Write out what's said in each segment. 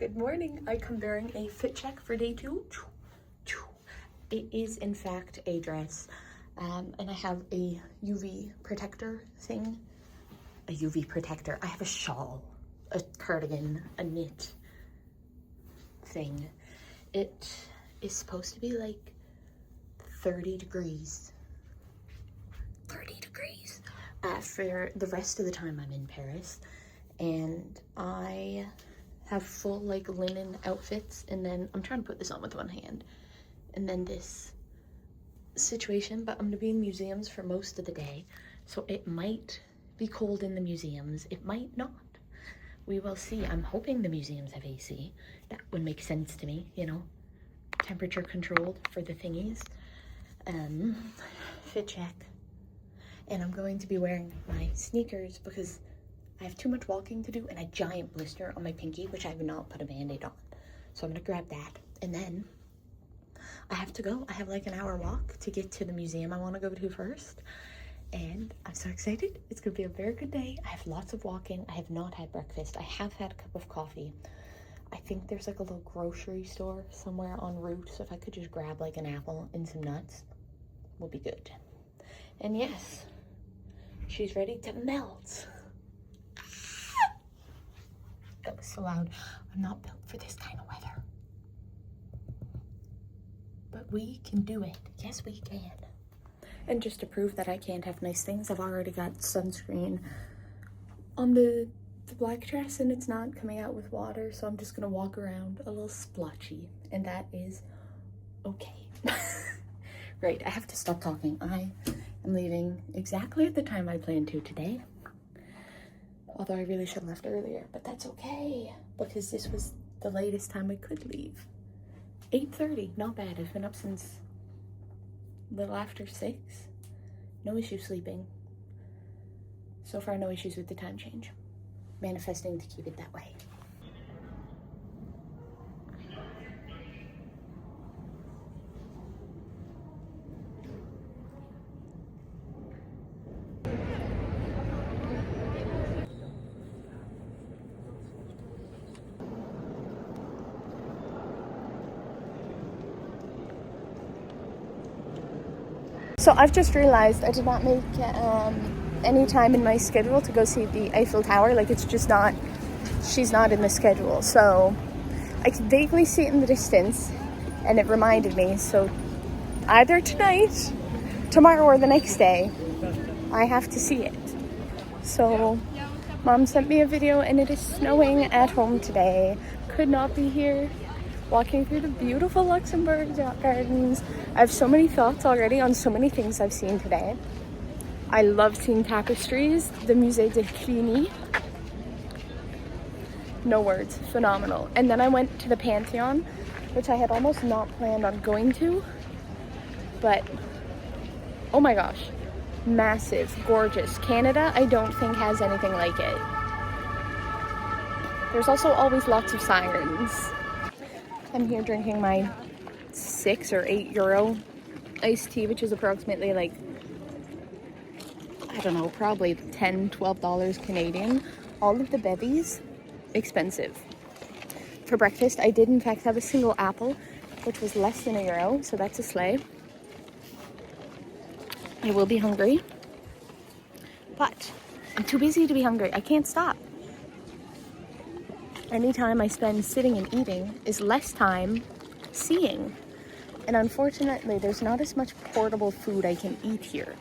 Good morning. I come bearing a fit check for day 2. It is in fact a dress, and I have a UV protector thing. A UV protector. I have a shawl, a cardigan, a knit thing. It is supposed to be like 30 degrees. 30 degrees for the rest of the time I'm in Paris, and I have full like linen outfits, and then I'm trying to put this on with one hand, and then this situation, but I'm gonna be in museums for most of the day, so it might be cold in the museums, it might not. We will see. I'm hoping the museums have AC. That would make sense to me, you know, temperature controlled for the thingies. Fit check. And I'm going to be wearing my sneakers because I have too much walking to do and a giant blister on my pinky, which I have not put a band-aid on. So I'm gonna grab that, and then I have to go. I have like an hour walk to get to the museum I want to go to first, and I'm so excited. It's gonna be a very good day. I have lots of walking. I have not had breakfast. I have had a cup of coffee. I think there's like a little grocery store somewhere en route, so if I could just grab like an apple and some nuts, will be good. And yes, she's ready to melt. That was so loud. I'm not built for this kind of weather. But we can do it. Yes, we can. And just to prove that I can't have nice things, I've already got sunscreen on the black dress, and it's not coming out with water, so I'm just gonna walk around a little splotchy, and that is okay. Right, I have to stop talking. I am leaving exactly at the time I planned to today. Although I really should have left earlier, but that's okay, because this was the latest time I could leave. 8:30, not bad. I've been up since a little after 6. No issue sleeping. So far, no issues with the time change. Manifesting to keep it that way. So I've just realized I did not make any time in my schedule to go see the Eiffel Tower. Like, it's just not, she's not in the schedule. So I could vaguely see it in the distance, and it reminded me. So either tonight, tomorrow, or the next day, I have to see it. So Mom sent me a video, and it is snowing at home today. Could not be here. Walking through the beautiful Luxembourg gardens. I have so many thoughts already on so many things I've seen today. I love seeing tapestries, the Musée de Cluny. No words, phenomenal. And then I went to the Pantheon, which I had almost not planned on going to, but oh my gosh, massive, gorgeous. Canada, I don't think has anything like it. There's also always lots of sirens. I'm here drinking my 6 or 8 euro iced tea, which is approximately like, I don't know, probably $10-12 Canadian. All of the bevies, expensive. For breakfast, I did in fact have a single apple, which was less than €1, so that's a slay. I will be hungry, but I'm too busy to be hungry. I can't stop. Any time I spend sitting and eating is less time seeing. And unfortunately, there's not as much portable food I can eat here.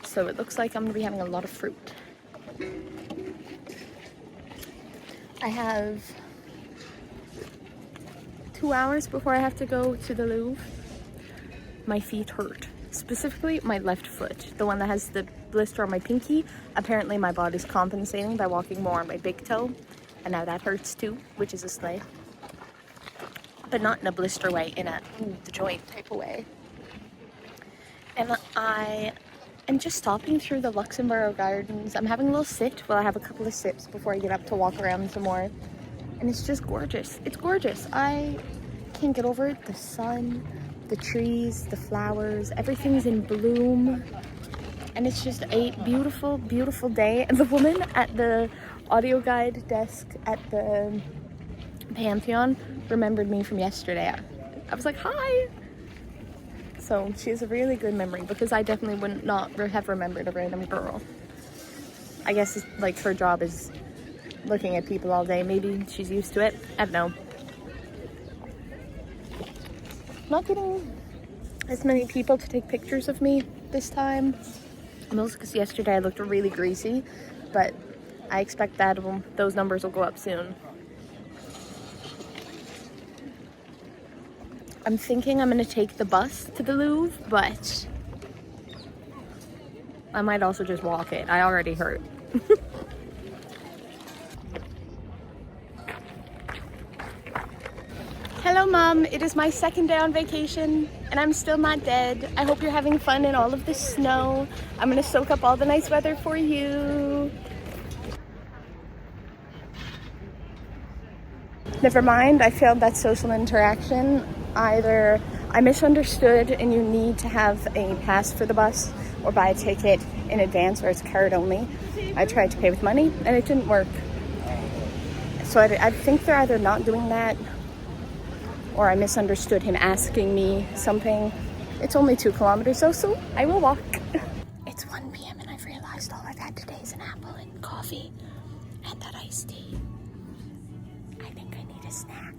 So it looks like I'm gonna be having a lot of fruit. I have 2 hours before I have to go to the Louvre. My feet hurt. Specifically, my left foot, the one that has the blister on my pinky. Apparently my body's compensating by walking more on my big toe. And now that hurts too, which is a slay. But not in a blister way, in a the joint type of way. And I am just stopping through the Luxembourg gardens. I'm having a little sit while I have a couple of sips before I get up to walk around some more. And it's just gorgeous. It's gorgeous. I can't get over it. The sun, the trees, the flowers, everything's in bloom. And it's just a beautiful, beautiful day. And the woman at the audio guide desk at the Pantheon remembered me from yesterday. I was like, hi! So she has a really good memory because I definitely would not have remembered a random girl. I guess it's like her job is looking at people all day. Maybe she's used to it. I don't know. Not getting as many people to take pictures of me this time. Mostly because yesterday I looked really greasy, but I expect that those numbers will go up soon. I'm thinking I'm gonna take the bus to the Louvre, but I might also just walk it. I already hurt. Hello, Mom. It is my second day on vacation, and I'm still not dead. I hope you're having fun in all of this snow. I'm gonna soak up all the nice weather for you. Never mind, I failed that social interaction. Either I misunderstood and you need to have a pass for the bus or buy a ticket in advance or it's card only. I tried to pay with money and it didn't work. So I think they're either not doing that or I misunderstood him asking me something. It's only 2 kilometers though, so I will walk. It's 1 p.m. and I've realized all I've had today is an apple and coffee and that iced tea. I think I need a snack.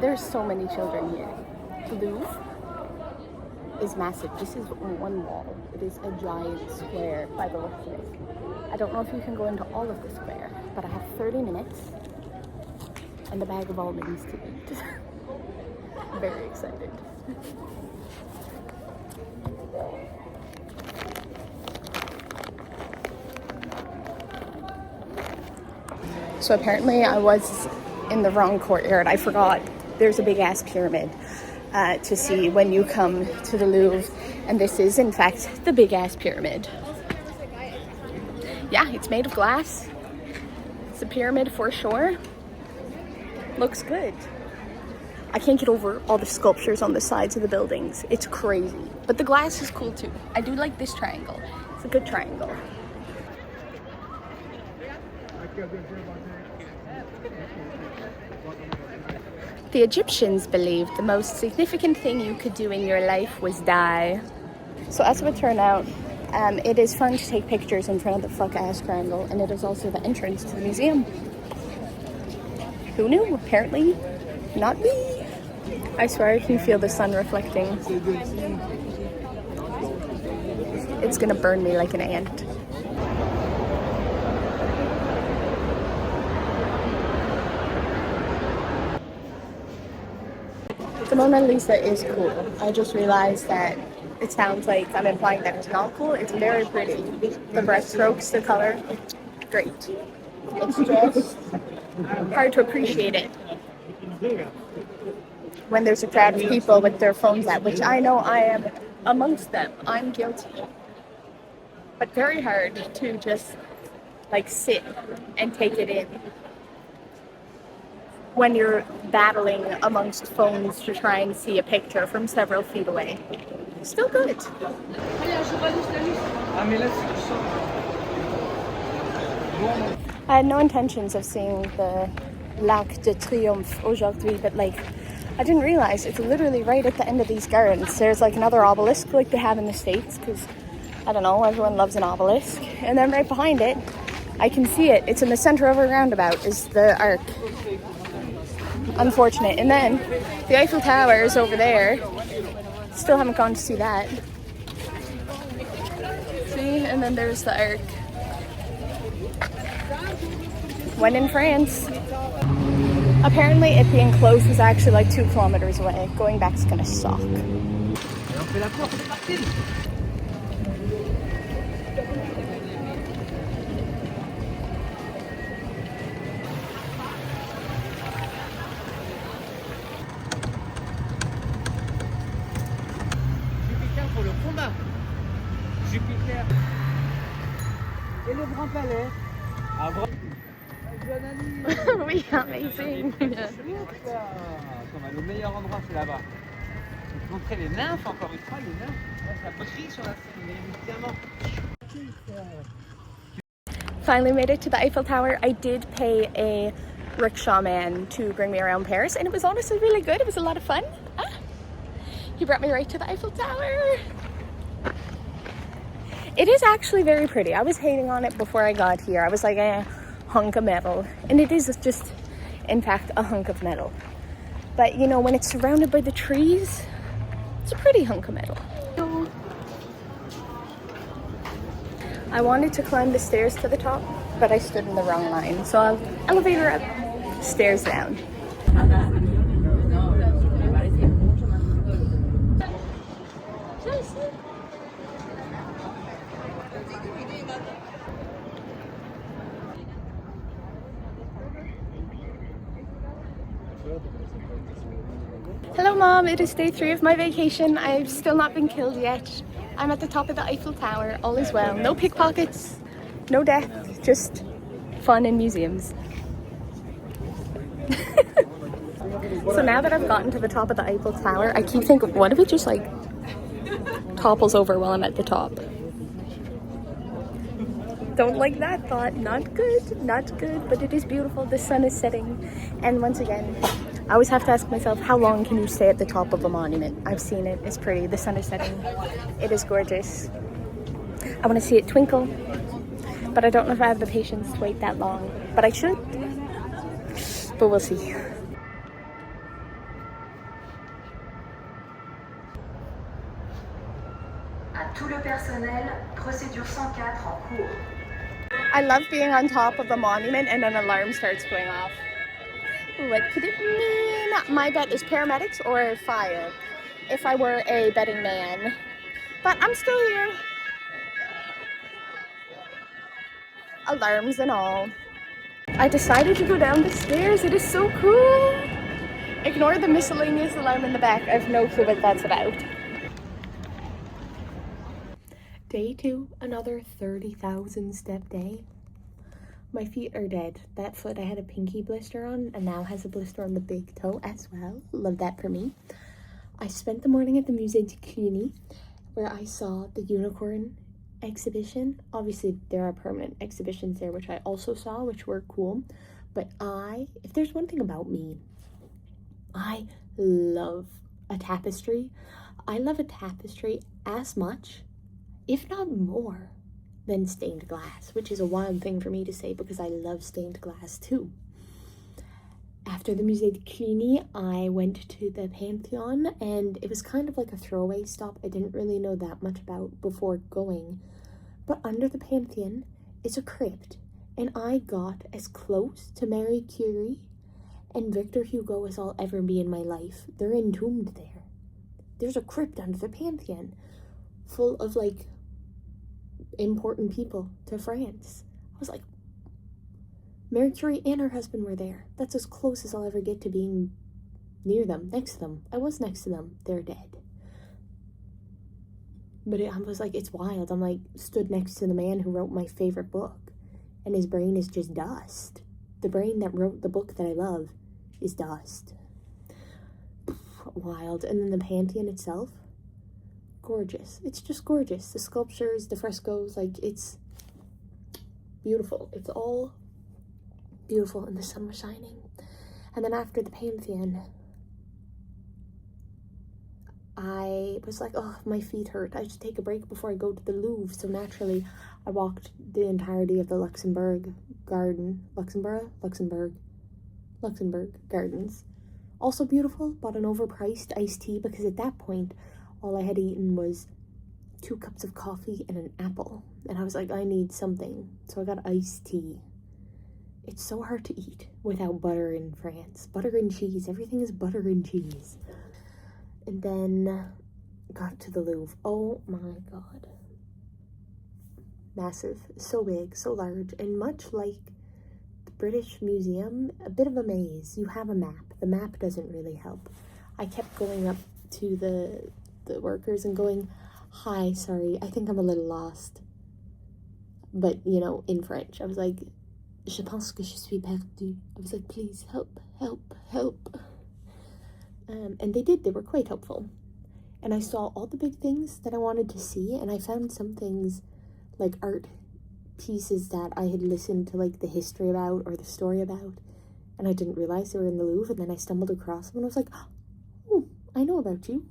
There's so many children here. The Louvre is massive. This is one wall. It is a giant square by the looks of it. I don't know if you can go into all of the square, but I have 30 minutes and a bag of almonds to eat. Very excited. So apparently I was in the wrong courtyard. I forgot there's a big ass pyramid to see when you come to the Louvre, and this is in fact the big ass pyramid. Yeah, it's made of glass. It's a pyramid for sure. Looks good. I can't get over all the sculptures on the sides of the buildings. It's crazy. But the glass is cool too. I do like this triangle. It's a good triangle. The Egyptians believed the most significant thing you could do in your life was die. So as it would turn out, it is fun to take pictures in front of the fuck-ass triangle, and it is also the entrance to the museum. Who knew? Apparently, not me. I swear I can feel the sun reflecting. It's gonna burn me like an ant. The Mona Lisa is cool. I just realized that it sounds like I'm implying that it's not cool. It's very pretty. The brush strokes, the color, great. It's just hard to appreciate it when there's a crowd of people with their phones out, which I know I am amongst them. I'm guilty. But very hard to just like sit and take it in when you're battling amongst phones to try and see a picture from several feet away. Still good. I had no intentions of seeing the L'Arc de Triomphe aujourd'hui, but like, I didn't realize it's literally right at the end of these gardens. There's like another obelisk like they have in the States, because I don't know, everyone loves an obelisk. And then right behind it, I can see it. It's in the center of a roundabout, is the Arc. Unfortunate. And then the Eiffel Tower is over there. Still haven't gone to see that. See? And then there's the Arc. When in France. Apparently it being closed is actually like 2 kilometers away. Going back is gonna suck. Et le Grand Palais. Oui, amazing. Attends, le meilleur endroit c'est là-bas. montrer les nymphes, encore une fois, les nymphes. Là, ça brille sur la scène, mais évidemment. Finally made it to the Eiffel Tower. I did pay a rickshaw man to bring me around Paris, and it was honestly really good. It was a lot of fun. He brought me right to the Eiffel Tower. It is actually very pretty. I was hating on it before I got here. I was like, hunk of metal. And it is just, in fact, a hunk of metal. But, you know, when it's surrounded by the trees, it's a pretty hunk of metal. I wanted to climb the stairs to the top, but I stood in the wrong line. So I'll elevator up, stairs down. Hello Mom, it is day 3 of my vacation. I've still not been killed yet. I'm at the top of the Eiffel Tower, all is well. No pickpockets, no death, just fun in museums. So now that I've gotten to the top of the Eiffel Tower, I keep thinking, what if it just like topples over while I'm at the top? Don't like that thought. Not good, not good, but it is beautiful. The sun is setting. And once again, I always have to ask myself, how long can you stay at the top of a monument? I've seen it. It's pretty. The sun is setting. It is gorgeous. I want to see it twinkle, but I don't know if I have the patience to wait that long. But I should. But we'll see. À tout le personnel, procédure 104 en cours. I love being on top of the monument and an alarm starts going off. What could it mean? My bet is paramedics or fire, if I were a betting man. But I'm still here. Alarms and all. I decided to go down the stairs. It is so cool. Ignore the miscellaneous alarm in the back. I have no clue what that's about. Day 2, another 30,000 step day. My feet are dead. That foot I had a pinky blister on and now has a blister on the big toe as well. Love that for me. I spent the morning at the Musée de Cluny where I saw the unicorn exhibition. Obviously there are permanent exhibitions there which I also saw, which were cool. But if there's one thing about me, I love a tapestry. I love a tapestry as much, if not more, than stained glass, which is a wild thing for me to say because I love stained glass too. After the Musée de Cluny, I went to the Pantheon, and it was kind of like a throwaway stop. I didn't really know that much about before going. But under the Pantheon is a crypt, and I got as close to Marie Curie and Victor Hugo as I'll ever be in my life. They're entombed there. There's a crypt under the Pantheon full of like important people to France. I was like, Marie Curie and her husband were there. That's as close as I'll ever get to being near them, next to them. I was next to them. They're dead. But I was like, it's wild. I'm like, stood next to the man who wrote my favorite book, and his brain is just dust. The brain that wrote the book that I love is dust. Wild. And then the Pantheon itself, gorgeous. It's just gorgeous. The sculptures, the frescoes, like, it's beautiful. It's all beautiful, and the sun was shining. And then after the Pantheon, I was like, oh, my feet hurt. I should take a break before I go to the Louvre. So naturally, I walked the entirety of the Luxembourg Gardens. Also beautiful. Bought an overpriced iced tea because at that point, all I had eaten was 2 cups of coffee and an apple. And I was like, I need something. So I got iced tea. It's so hard to eat without butter in France. Butter and cheese. Everything is butter and cheese. And then got to the Louvre. Oh my God. Massive. So big. So large. And much like the British Museum, a bit of a maze. You have a map. The map doesn't really help. I kept going up to the workers and going, hi, sorry, I think I'm a little lost. But, you know, in French. I was like, je pense que je suis perdue. I was like, please help, help, help. And they did. They were quite helpful. and I saw all the big things that I wanted to see, and I found some things like art pieces that I had listened to like the history about or the story about, and I didn't realize they were in the Louvre, and then I stumbled across them and I was like, oh, I know about you.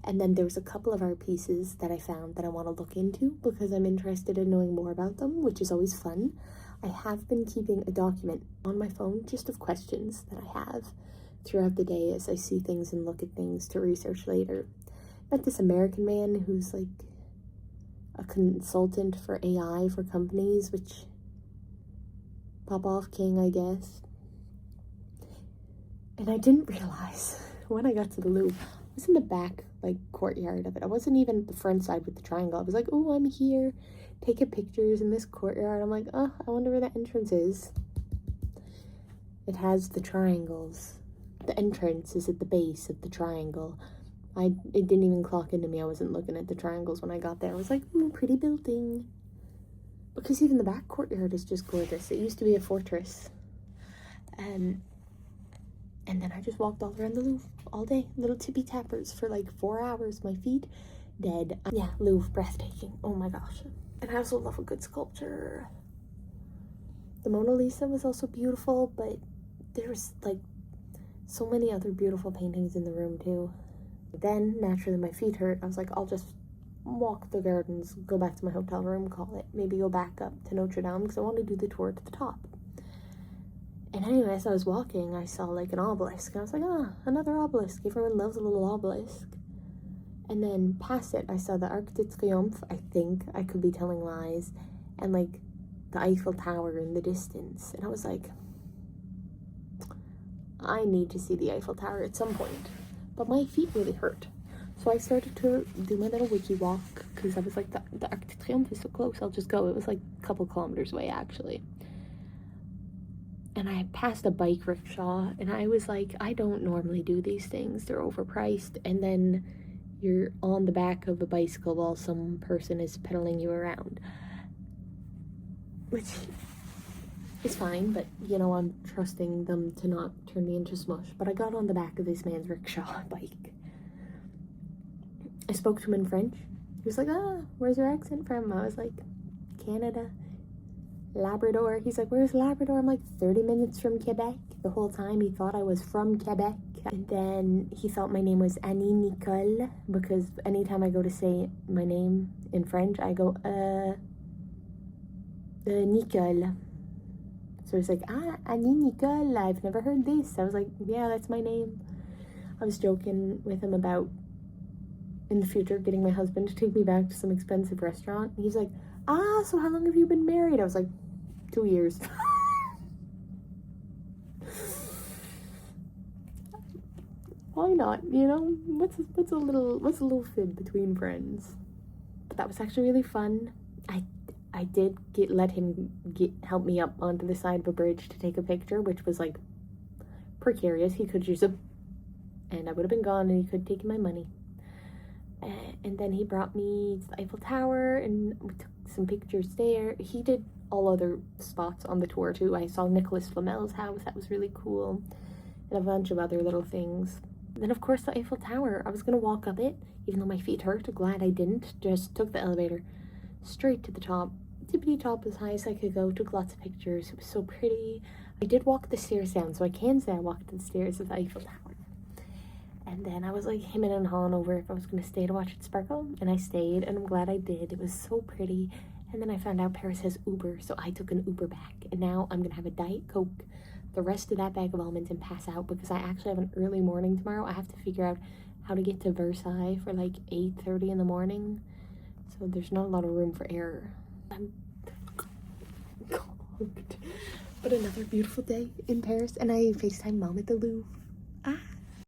And then there was a couple of art pieces that I found that I want to look into because I'm interested in knowing more about them, which is always fun. I have been keeping a document on my phone just of questions that I have throughout the day as I see things and look at things to research later. Met this American man who's like a consultant for AI for companies, which pop off king, I guess. And I didn't realize when I got to the Louvre, I was in the back like courtyard of it. I wasn't even at the front side with the triangle. I was like, oh, I'm here taking pictures in this courtyard. I'm like, oh, I wonder where the entrance is. It has the triangles. The entrance is at the base of the triangle. It didn't even clock into me. I wasn't looking at the triangles when I got there. I was like, ooh, pretty building. Because even the back courtyard is just gorgeous. It used to be a fortress. And then I just walked all around the Louvre all day. Little tippy tappers for like 4 hours. My feet dead. Yeah, Louvre, breathtaking. Oh my gosh. And I also love a good sculpture. The Mona Lisa was also beautiful, but there was like so many other beautiful paintings in the room too. Then naturally my feet hurt. I was like, I'll just walk the gardens, go back to my hotel room, call it. Maybe go back up to Notre Dame because I want to do the tour to the top. And anyway, as I was walking, I saw like an obelisk. And I was like, ah, another obelisk. Everyone loves a little obelisk. And then past it, I saw the Arc de Triomphe, I think. I could be telling lies. And like the Eiffel Tower in the distance. And I was like, I need to see the Eiffel Tower at some point. But my feet really hurt. So I started to do my little wiki walk. Because I was like, the Arc de Triomphe is so close. I'll just go. It was like a couple kilometers away, actually. And I passed a bike rickshaw, and I was like, I don't normally do these things. They're overpriced. And then you're on the back of a bicycle while some person is pedaling you around. Which is fine, but, you know, I'm trusting them to not turn me into smush. But I got on the back of this man's rickshaw bike. I spoke to him in French. He was like, where's your accent from? I was like, Canada. Labrador. He's like, where's Labrador? I'm like, 30 minutes from Quebec. The whole time he thought I was from Quebec. And then he thought my name was Annie Nicole, because anytime I go to say my name in French, I go, Nicole. So he's like, Annie Nicole, I've never heard this. I was like, yeah, that's my name. I was joking with him about, in the future, getting my husband to take me back to some expensive restaurant. And he's like, so how long have you been married? I was like, 2 years. Why not? You know, what's a little fib between friends? But that was actually really fun. I did let him help me up onto the side of a bridge to take a picture, which was like precarious. He could use and I would have been gone, and he could take my money. And then he brought me to the Eiffel Tower, and we took some pictures there. He did all other spots on the tour too. I saw Nicolas Flamel's house. That was really cool. And a bunch of other little things. Then, of course, the Eiffel Tower. I was going to walk up it, even though my feet hurt. Glad I didn't. Just took the elevator straight to the top. Tippity top, as high as I could go. Took lots of pictures. It was so pretty. I did walk the stairs down, so I can say I walked the stairs of the Eiffel Tower. And then I was like hemming and hawing over if I was going to stay to watch it sparkle. And I stayed, and I'm glad I did. It was so pretty. And then I found out Paris has Uber, so I took an Uber back. And now I'm going to have a Diet Coke, the rest of that bag of almonds, and pass out because I actually have an early morning tomorrow. I have to figure out how to get to Versailles for like 8:30 in the morning. So there's not a lot of room for error. I'm cold. But another beautiful day in Paris. And I FaceTime Mom at the Louvre.